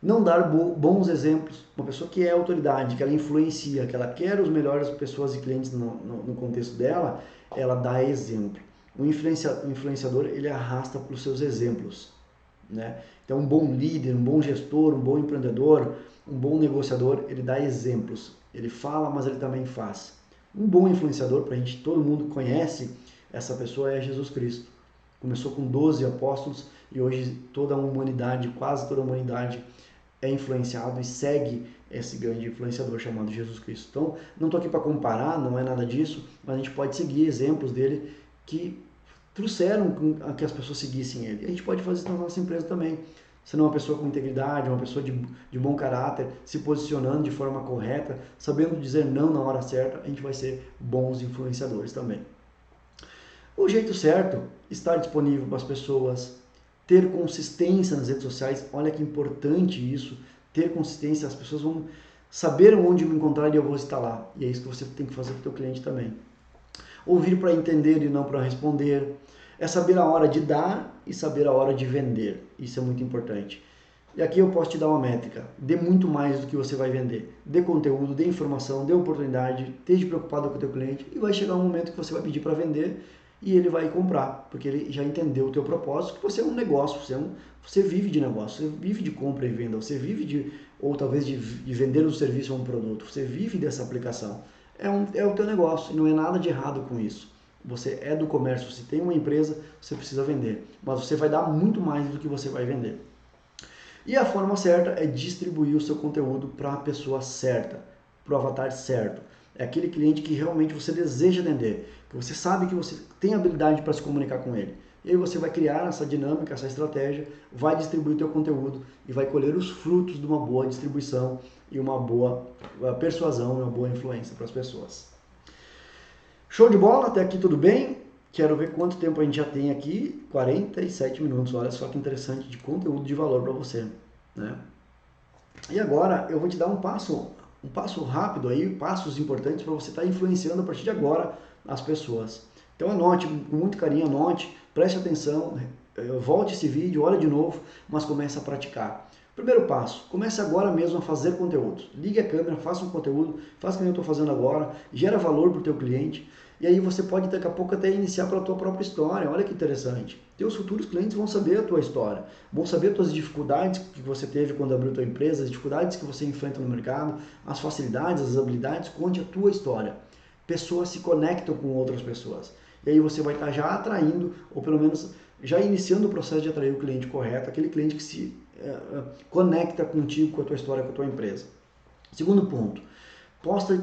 Não dar bons exemplos. Uma pessoa que é autoridade, que ela influencia, que ela quer os melhores pessoas e clientes no contexto dela, ela dá exemplo. O influenciador, ele arrasta pelos seus exemplos, né? Então, um bom líder, um bom gestor, um bom empreendedor, um bom negociador, ele dá exemplos. Ele fala, mas ele também faz. Um bom influenciador, para a gente, todo mundo conhece, essa pessoa é Jesus Cristo. Começou com 12 apóstolos e hoje toda a humanidade, quase toda a humanidade, é influenciado e segue esse grande influenciador chamado Jesus Cristo. Então, não estou aqui para comparar, não é nada disso, mas a gente pode seguir exemplos dele que trouxeram a que as pessoas seguissem ele. E a gente pode fazer isso na nossa empresa também. Sendo uma pessoa com integridade, uma pessoa de bom caráter, se posicionando de forma correta, sabendo dizer não na hora certa, a gente vai ser bons influenciadores também. O jeito certo, estar disponível para as pessoas, ter consistência nas redes sociais, olha que importante isso, ter consistência, as pessoas vão saber onde me encontrar e eu vou estar lá. E é isso que você tem que fazer para o teu cliente também. Ouvir para entender e não para responder. É saber a hora de dar e saber a hora de vender. Isso é muito importante. E aqui eu posso te dar uma métrica. Dê muito mais do que você vai vender. Dê conteúdo, dê informação, dê oportunidade, esteja preocupado com o teu cliente e vai chegar um momento que você vai pedir para vender e ele vai comprar, porque ele já entendeu o teu propósito, que você é um negócio, você vive de negócio, você vive de compra e venda, você vive ou talvez de vender um serviço ou um produto, você vive dessa aplicação. É o teu negócio e não é nada de errado com isso. Você é do comércio, você tem uma empresa, você precisa vender, mas você vai dar muito mais do que você vai vender. E a forma certa é distribuir o seu conteúdo para a pessoa certa, para o avatar certo. É aquele cliente que realmente você deseja atender, que você sabe que você tem habilidade para se comunicar com ele. E aí você vai criar essa dinâmica, essa estratégia, vai distribuir o teu conteúdo e vai colher os frutos de uma boa distribuição e uma boa persuasão e uma boa influência para as pessoas. Show de bola? Até aqui tudo bem? Quero ver quanto tempo a gente já tem aqui. 47 minutos, olha só que interessante de conteúdo de valor para você, né? E agora eu vou te dar um passo rápido aí, passos importantes para você estar influenciando a partir de agora as pessoas. Então anote, com muito carinho, anote, preste atenção, volte esse vídeo, olha de novo, mas comece a praticar. Primeiro passo, comece agora mesmo a fazer conteúdo. Ligue a câmera, faça um conteúdo, faça o que eu estou fazendo agora, gera valor para o teu cliente. E aí você pode daqui a pouco até iniciar pela tua própria história. Olha que interessante. Teus futuros clientes vão saber a tua história, vão saber as tuas dificuldades que você teve quando abriu tua empresa, as dificuldades que você enfrenta no mercado, as facilidades, as habilidades. Conte a tua história. Pessoas se conectam com outras pessoas. E aí você vai estar já atraindo, ou pelo menos já iniciando o processo de atrair o cliente correto, aquele cliente que se conecta contigo, com a tua história, com a tua empresa. Segundo ponto.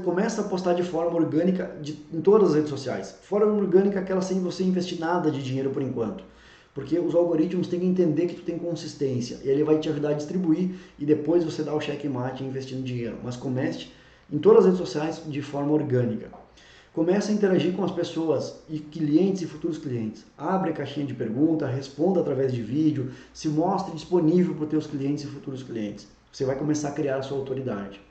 Começa a postar de forma orgânica em todas as redes sociais. Forma orgânica é aquela sem você investir nada de dinheiro por enquanto. Porque os algoritmos têm que entender que tu tem consistência. E ele vai te ajudar a distribuir e depois você dá o checkmate investindo dinheiro. Mas comece em todas as redes sociais de forma orgânica. Comece a interagir com as pessoas e clientes e futuros clientes. Abre a caixinha de pergunta, responda através de vídeo, se mostre disponível para os teus clientes e futuros clientes. Você vai começar a criar a sua autoridade.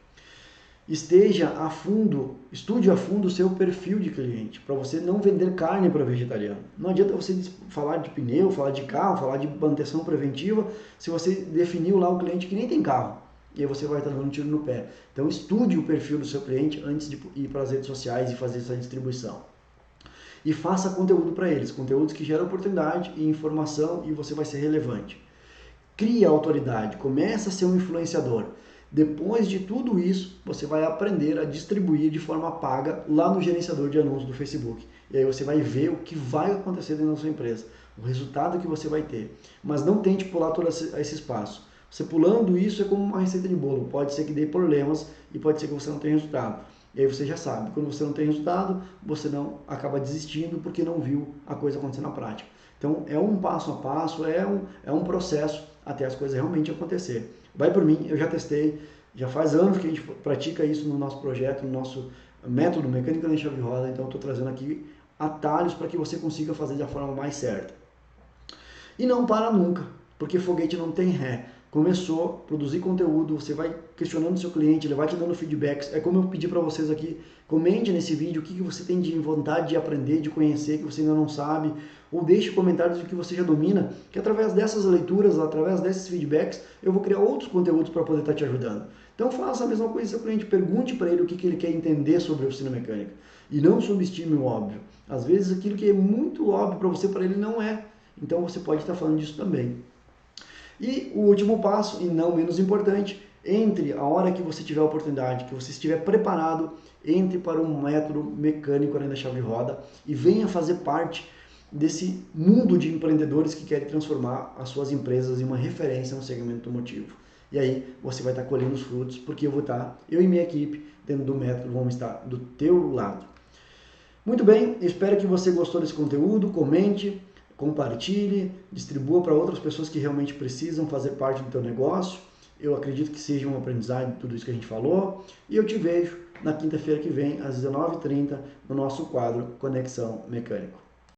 Estude a fundo o seu perfil de cliente, para você não vender carne para vegetariano. Não adianta você falar de pneu, falar de carro, falar de manutenção preventiva, se você definiu lá o cliente que nem tem carro. E aí você vai estar dando um tiro no pé. Então estude o perfil do seu cliente antes de ir para as redes sociais e fazer essa distribuição. E faça conteúdo para eles, conteúdos que geram oportunidade e informação e você vai ser relevante. Crie autoridade, comece a ser um influenciador. Depois de tudo isso, você vai aprender a distribuir de forma paga lá no gerenciador de anúncios do Facebook. E aí você vai ver o que vai acontecer dentro da sua empresa, o resultado que você vai ter. Mas não tente pular todo esse espaço. Você pulando isso é como uma receita de bolo. Pode ser que dê problemas e pode ser que você não tenha resultado. E aí você já sabe, quando você não tem resultado, você não acaba desistindo porque não viu a coisa acontecer na prática. Então é um passo a passo, é um processo até as coisas realmente acontecer. Vai por mim, eu já testei, já faz anos que a gente pratica isso no nosso projeto, no nosso método Mecânica na Chave de Roda, então eu estou trazendo aqui atalhos para que você consiga fazer da forma mais certa. E não para nunca, porque foguete não tem ré. Começou a produzir conteúdo, você vai questionando o seu cliente, ele vai te dando feedbacks. É como eu pedi para vocês aqui, comente nesse vídeo o que você tem de vontade de aprender, de conhecer, que você ainda não sabe, ou deixe comentários do que você já domina, que através dessas leituras, através desses feedbacks, eu vou criar outros conteúdos para poder estar te ajudando. Então faça a mesma coisa com seu cliente, pergunte para ele o que ele quer entender sobre a oficina mecânica. E não subestime o óbvio. Às vezes aquilo que é muito óbvio para você, para ele não é. Então você pode estar falando disso também. E o último passo, e não menos importante, entre a hora que você tiver a oportunidade, que você estiver preparado, entre para um método mecânico além da chave de roda e venha fazer parte desse mundo de empreendedores que querem transformar as suas empresas em uma referência no segmento automotivo. E aí você vai estar colhendo os frutos, porque eu e minha equipe, dentro do método, vamos estar do teu lado. Muito bem, espero que você gostou desse conteúdo, comente, compartilhe, distribua para outras pessoas que realmente precisam fazer parte do teu negócio. Eu acredito que seja um aprendizado de tudo isso que a gente falou. E eu te vejo na quinta-feira que vem, às 19h30, no nosso quadro Conexão Mecânico.